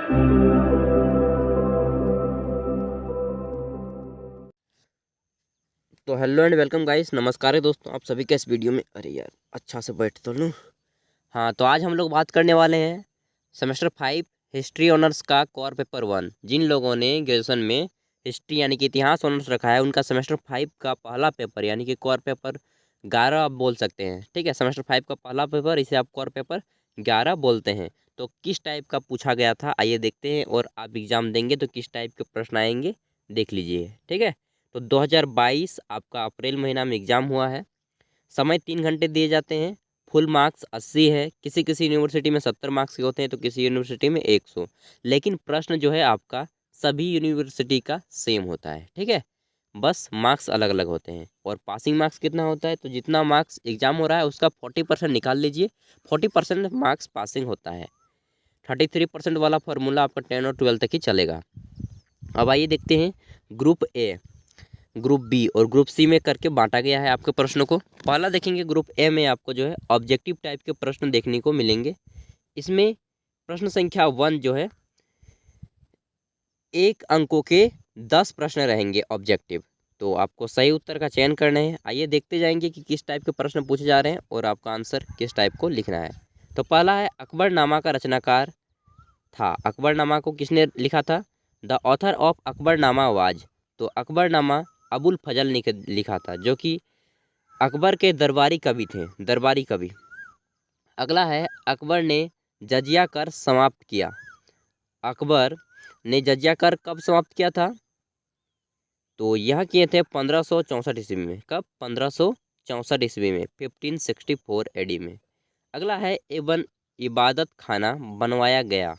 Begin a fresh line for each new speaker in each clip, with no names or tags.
तो hello and welcome guys, नमस्कार है दोस्तों आप सभी के इस वीडियो में। अरे यार अच्छा से बैठ तो लूँ। हाँ, तो आज हम लोग बात करने वाले हैं सेमेस्टर 5 हिस्ट्री ऑनर्स का कोर पेपर 1। जिन लोगों ने ग्रेजुएशन में हिस्ट्री यानी कि इतिहास ऑनर्स रखा है उनका सेमेस्टर 5 का पहला पेपर यानी कि कोर पेपर 11 आप बोल सकते हैं। ठीक है, सेमेस्टर 5 का पहला पेपर, इसे आप कोर पेपर 11 बोलते हैं। तो किस टाइप का पूछा गया था आइए देखते हैं, और आप एग्ज़ाम देंगे तो किस टाइप के प्रश्न आएंगे देख लीजिए। ठीक है, तो 2022 आपका अप्रैल महीना में एग्ज़ाम हुआ है। समय 3 घंटे दिए जाते हैं। फुल मार्क्स 80 है। किसी किसी यूनिवर्सिटी में 70 मार्क्स के होते हैं तो किसी यूनिवर्सिटी में 100। लेकिन प्रश्न जो है आपका सभी यूनिवर्सिटी का सेम होता है। ठीक है, बस मार्क्स अलग अलग होते हैं। और पासिंग मार्क्स कितना होता है, तो जितना मार्क्स एग्जाम हो रहा है उसका 40% निकाल लीजिए। 40% मार्क्स पासिंग होता है। 33% वाला फार्मूला आपका 10 और 12 तक ही चलेगा। अब आइए देखते हैं ग्रुप ए, ग्रुप बी और ग्रुप सी में करके बांटा गया है आपके प्रश्नों को। पहला देखेंगे ग्रुप ए में आपको जो है ऑब्जेक्टिव टाइप के प्रश्न देखने को मिलेंगे। इसमें प्रश्न संख्या 1 जो है 1 अंकों के 10 प्रश्न रहेंगे ऑब्जेक्टिव। तो आपको सही उत्तर का चयन करना है। आइए देखते जाएंगे कि किस टाइप के प्रश्न पूछे जा रहे हैं और आपका आंसर किस टाइप को लिखना है। तो पहला है अकबरनामा का रचनाकार था। अकबरनामा को किसने लिखा था? The author of Akbarnama was, तो अकबरनामा अबुल फजल ने लिखा था, जो कि अकबर के दरबारी कवि थे, दरबारी कवि। अगला है अकबर ने जजिया कर समाप्त किया। अकबर ने जजिया कर कब समाप्त किया था? तो यह किए थे 1564 ईस्वी में। कब? 1564 ईस्वी में, 1564 एडी में। अगला है एवं इबादत खाना बनवाया गया।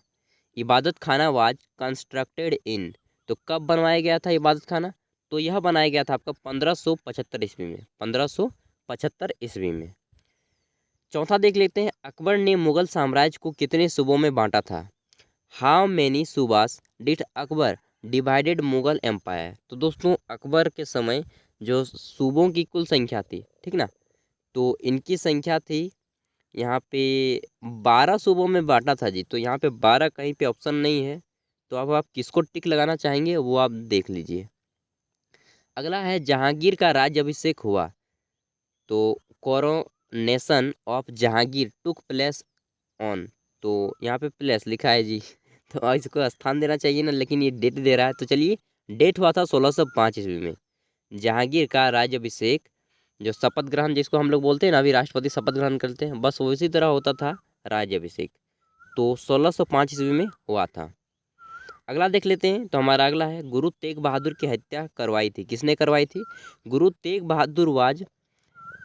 इबादत खाना वाज कंस्ट्रक्टेड इन, तो कब बनवाया गया था इबादत खाना? तो यह बनाया गया था आपका 1575 ईस्वी में, 1575 ईस्वी में। चौथा देख लेते हैं, अकबर ने मुगल साम्राज्य को कितने सूबों में बांटा था? How many subahs did Akbar divided Mughal empire. तो दोस्तों अकबर के समय जो सूबों की कुल संख्या थी, ठीक ना, तो इनकी संख्या थी यहाँ पे 12 सूबों में बांटा था जी। तो यहाँ पे 12 कहीं पे ऑप्शन नहीं है, तो अब आप किसको टिक लगाना चाहेंगे वो आप देख लीजिए। अगला है जहांगीर का राज्य अभिषेक हुआ। तो coronation of Jahangir took place on, तो यहाँ पे प्लेस लिखा है जी तो इसको स्थान देना चाहिए ना, लेकिन ये डेट दे रहा है। तो चलिए, डेट हुआ था 1605 ईस्वी में। जहांगीर का राज्यभिषेक, जो शपथ ग्रहण जिसको हम लोग बोलते हैं ना, अभी राष्ट्रपति शपथ ग्रहण करते हैं, बस उसी तरह होता था राज्यभिषेक। तो 1605 ईस्वी में हुआ था। अगला देख लेते हैं, तो हमारा अगला है गुरु तेग बहादुर की हत्या करवाई थी। किसने करवाई थी? Guru Tegh Bahadur was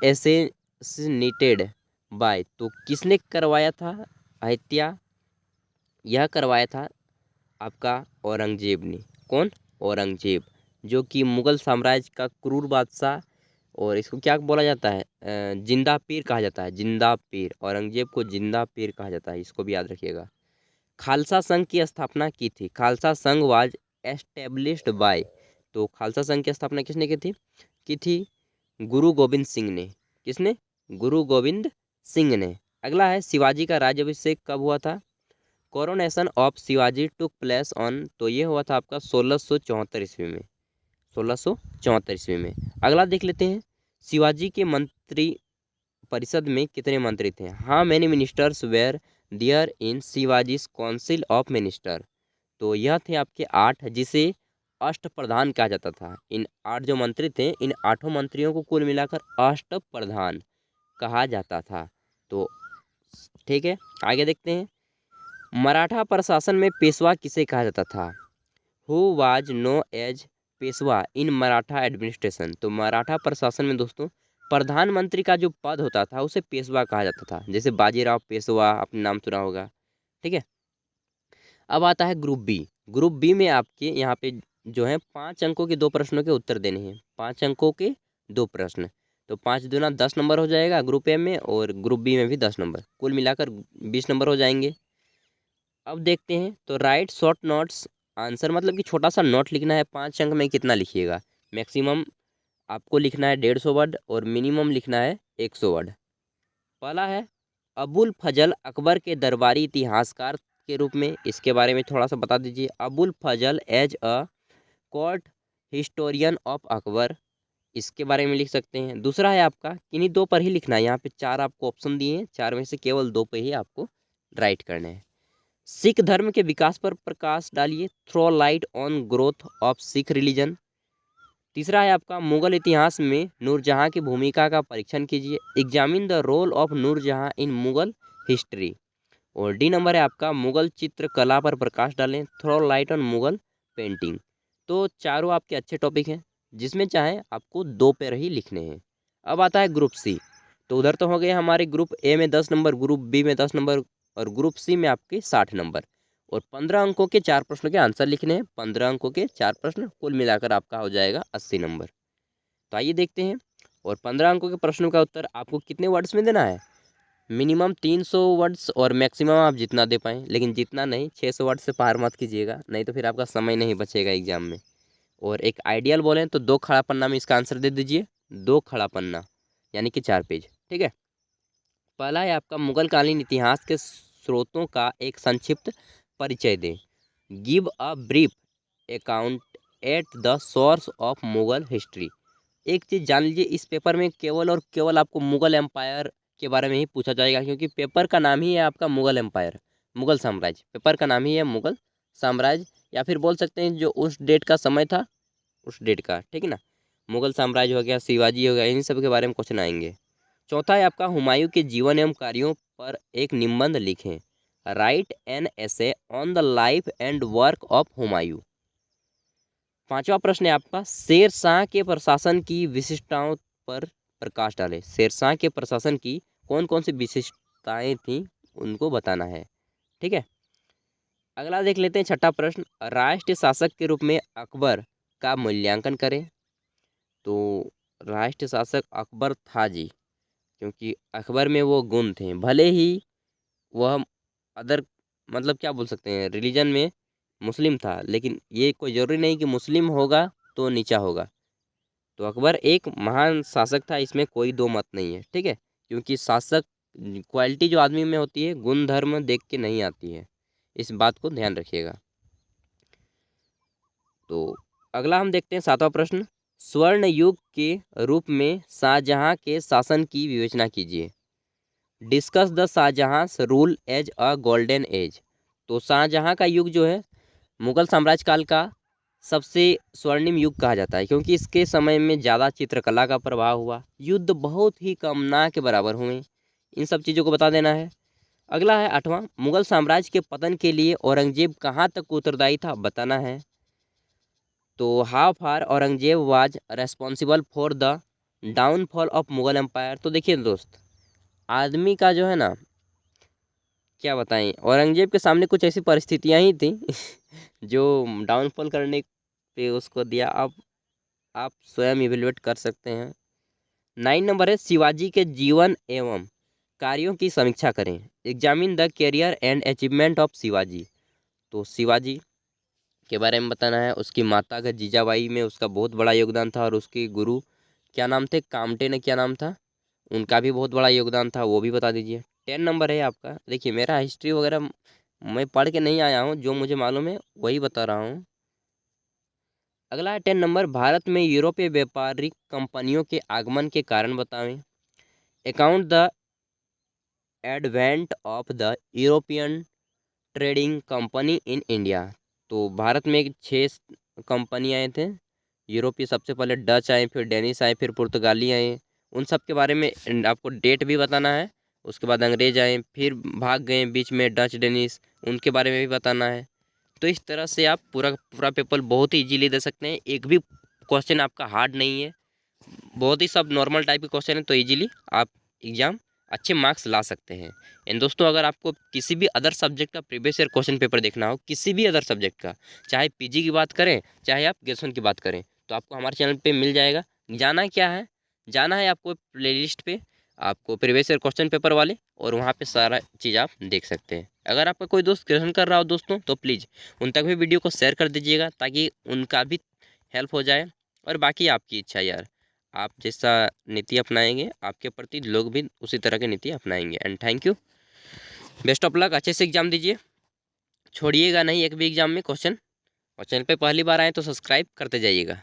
assassinated bye, तो किसने करवाया था हत्या? यह करवाया था आपका औरंगजेब ने। कौन? औरंगजेब, जो कि मुगल साम्राज्य का क्रूर बादशाह, और इसको क्या बोला जाता है? जिंदा पीर कहा जाता है, जिंदा पीर। औरंगजेब को जिंदा पीर कहा जाता है, इसको भी याद रखिएगा। खालसा संघ की स्थापना की थी। खालसा संघ वाज एस्टेब्लिश्ड बाय, तो खालसा संघ की स्थापना किसने की थी? गुरु गोविंद सिंह ने। किसने? गुरु गोविंद सिंह ने। अगला है शिवाजी का राज्याभिषेक कब हुआ था? Coronation of Shivaji took place on, तो ये हुआ था आपका 1674 ईस्वी में, 1674 ईस्वी में। अगला देख लेते हैं, शिवाजी के मंत्री परिषद में कितने मंत्री थे? हाँ many ministers were there in Shivaji's council of minister, तो यह थे आपके 8, जिसे अष्ट प्रधान कहा जाता था। इन 8 जो मंत्री थे, इन 8 मंत्रियों को कुल मिलाकर अष्ट प्रधान कहा जाता था। तो ठीक है, आगे देखते हैं, मराठा प्रशासन में पेशवा किसे कहा जाता था? Who was known as Peshwa in Maratha administration, तो मराठा प्रशासन में दोस्तों प्रधानमंत्री का जो पद होता था उसे पेशवा कहा जाता था। जैसे बाजीराव पेशवा, आपने नाम सुना होगा। ठीक है, अब आता है ग्रुप बी। ग्रुप बी में आपके यहाँ पे जो है 5 अंकों के 2 प्रश्नों के उत्तर देने हैं। 5 अंकों के 2 प्रश्न, तो 5 दूना 10 नंबर हो जाएगा ग्रुप ए में, और ग्रुप बी में भी 10 नंबर, कुल मिलाकर 20 नंबर हो जाएंगे। अब देखते हैं, तो राइट शॉर्ट नोट्स आंसर, मतलब कि छोटा सा नोट लिखना है। 5 अंक में कितना लिखिएगा? मैक्सिमम आपको लिखना है 150 वर्ड और मिनिमम लिखना है 100 वर्ड। पहला है अबुल फजल अकबर के दरबारी इतिहासकार के रूप में, इसके बारे में थोड़ा सा बता दीजिए। Abul Fazal as a court historian of Akbar, इसके बारे में लिख सकते हैं। दूसरा है आपका, किन्हीं दो पर ही लिखना है। यहाँ पे चार आपको ऑप्शन दिए हैं, चार में से केवल दो पे ही आपको राइट करने हैं। सिख धर्म के विकास पर प्रकाश डालिए, throw light on growth of Sikh religion. तीसरा है आपका, मुगल इतिहास में नूरजहां की भूमिका का परीक्षण कीजिए, examine the role of Nur Jahan in Mughal history. और डी नंबर है आपका, मुगल चित्रकला पर प्रकाश डालें, throw light on Mughal painting. तो चारों आपके अच्छे टॉपिक हैं, जिसमें चाहे आपको दो पेर ही लिखने हैं। अब आता है ग्रुप सी। तो उधर तो हो गए हमारे ग्रुप ए में 10 नंबर, ग्रुप बी में 10 नंबर और ग्रुप सी में आपके 60 नंबर। और 15 अंकों के 4 प्रश्नों के आंसर लिखने हैं। 15 अंकों के 4 प्रश्न, कुल मिलाकर आपका हो जाएगा 80 नंबर। तो आइए देखते हैं। और 15 अंकों के प्रश्नों का उत्तर आपको कितने वर्ड्स में देना है? मिनिमम 300 वर्ड्स और मैक्सिमम आप जितना दे पाएँ, लेकिन जितना नहीं, 600 वर्ड से पार मत कीजिएगा, नहीं तो फिर आपका समय नहीं बचेगा एग्जाम में। और एक आइडियल बोलें तो 2 खड़ा पन्ना में इसका आंसर दे दीजिए, 2 खड़ा पन्ना यानी कि 4 पेज। ठीक है। पहला है आपका, मुगल कालीन इतिहास के स्रोतों का एक संक्षिप्त परिचय दें। Give a brief account at the source of Mughal history. एक चीज़ जान लीजिए, इस पेपर में केवल और केवल आपको मुगल एम्पायर के बारे में ही पूछा जाएगा, क्योंकि पेपर का नाम ही है आपका मुगल एम्पायर, मुगल साम्राज्य। पेपर का नाम ही है मुगल साम्राज्य, या फिर बोल सकते हैं जो उस डेट का समय था उस डेट का। ठीक है ना। मुगल साम्राज्य हो गया, शिवाजी हो गया, इन सब के बारे में क्वेश्चन आएंगे। चौथा है आपका, हुमायूं के जीवन एवं कार्यों पर एक निबंध लिखें। Right an essay on the life and work of Humayun. पांचवा प्रश्न है आपका, शेर शाह के प्रशासन की विशिष्टताओं पर प्रकाश डालें। शेर शाह के प्रशासन की कौन कौन सी विशिष्टताएं थीं, उनको बताना है। ठीक है। अगला देख लेते हैं, छठा प्रश्न, राष्ट्रीय शासक के रूप में अकबर का मूल्यांकन करें। तो राष्ट्रीय शासक अकबर था जी, क्योंकि अकबर में वो गुण थे, भले ही वह अदर मतलब क्या बोल सकते हैं, रिलीजन में मुस्लिम था, लेकिन ये कोई ज़रूरी नहीं कि मुस्लिम होगा तो नीचा होगा। तो अकबर एक महान शासक था, इसमें कोई दो मत नहीं है। ठीक है। क्योंकि शासक क्वालिटी जो आदमी में होती है, गुण धर्म देख के नहीं आती है, इस बात को ध्यान रखिएगा। तो अगला हम देखते हैं, सातवां प्रश्न, स्वर्ण युग के रूप में शाहजहां के शासन की विवेचना कीजिए। Discuss the Shah Jahan rule as a golden age. तो शाहजहां का युग जो है मुगल साम्राज्य काल का सबसे स्वर्णिम युग कहा जाता है, क्योंकि इसके समय में ज़्यादा चित्रकला का प्रभाव हुआ, युद्ध बहुत ही कम ना के बराबर हुए। इन सब चीज़ों को बता देना है। अगला है आठवां, मुगल साम्राज्य के पतन के लिए औरंगजेब कहाँ तक उत्तरदायी था, बताना है। तो how far Aurangzeb was responsible for the downfall of Mughal empire. तो देखिए दोस्त, आदमी का जो है ना, क्या बताएं, औरंगजेब के सामने कुछ ऐसी परिस्थितियां ही थी जो डाउनफॉल करने पे उसको दिया। अब आप स्वयं इवेल्युएट कर सकते हैं। 9 नंबर है, शिवाजी के जीवन एवं कार्यों की समीक्षा करें। Examine the career and achievement of Shivaji. तो शिवाजी के बारे में बताना है, उसकी माता का जीजाबाई में उसका बहुत बड़ा योगदान था, और उसके गुरु क्या नाम थे, कामटे ने क्या नाम था, उनका भी बहुत बड़ा योगदान था, वो भी बता दीजिए। 10 नंबर है आपका, देखिए मेरा हिस्ट्री वगैरह मैं पढ़ के नहीं आया हूँ, जो मुझे मालूम है वही बता रहा हूँ। अगला है 10 नंबर, भारत में यूरोपीय व्यापारिक कंपनियों के आगमन के कारण बताएं। Account the advent of the European trading company in India. तो भारत में 6 कंपनी आए थे यूरोपीय, सबसे पहले डच आए, फिर डेनिश आए, फिर पुर्तगाली आए। उन सब के बारे में आपको डेट भी बताना है। उसके बाद अंग्रेज आए, फिर भाग गए बीच में डच डेनिश, उनके बारे में भी बताना है। तो इस तरह से आप पूरा पूरा पेपर बहुत ही इजीली दे सकते हैं। एक भी क्वेश्चन आपका हार्ड नहीं है, बहुत ही सब नॉर्मल टाइप के क्वेश्चन है, तो इजीली आप एग्ज़ाम अच्छे मार्क्स ला सकते हैं। एंड दोस्तों, अगर आपको किसी भी अदर सब्जेक्ट का प्रीवियस ईयर क्वेश्चन पेपर देखना हो, किसी भी अदर सब्जेक्ट का, चाहे पीजी की बात करें चाहे आप ग्रेजुएशन की बात करें, तो आपको हमारे चैनल पे मिल जाएगा। जाना क्या है, जाना है आपको प्लेलिस्ट पे, आपको प्रीवियस ईयर क्वेश्चन पेपर वाले, और वहाँ पे सारा चीज़ आप देख सकते हैं। अगर आपका कोई दोस्त ग्रेजुएशन कर रहा हो दोस्तों, तो प्लीज़ उन तक भी वीडियो को शेयर कर दीजिएगा, ताकि उनका भी हेल्प हो जाए। और बाकी आपकी इच्छा यार, आप जैसा नीति अपनाएंगे आपके प्रति लोग भी उसी तरह की नीति अपनाएंगे। And thank you, best of luck, अच्छे से एग्जाम दीजिए। छोड़िएगा नहीं एक भी एग्जाम में क्वेश्चन। और चैनल पे पहली बार आए तो सब्सक्राइब करते जाइएगा।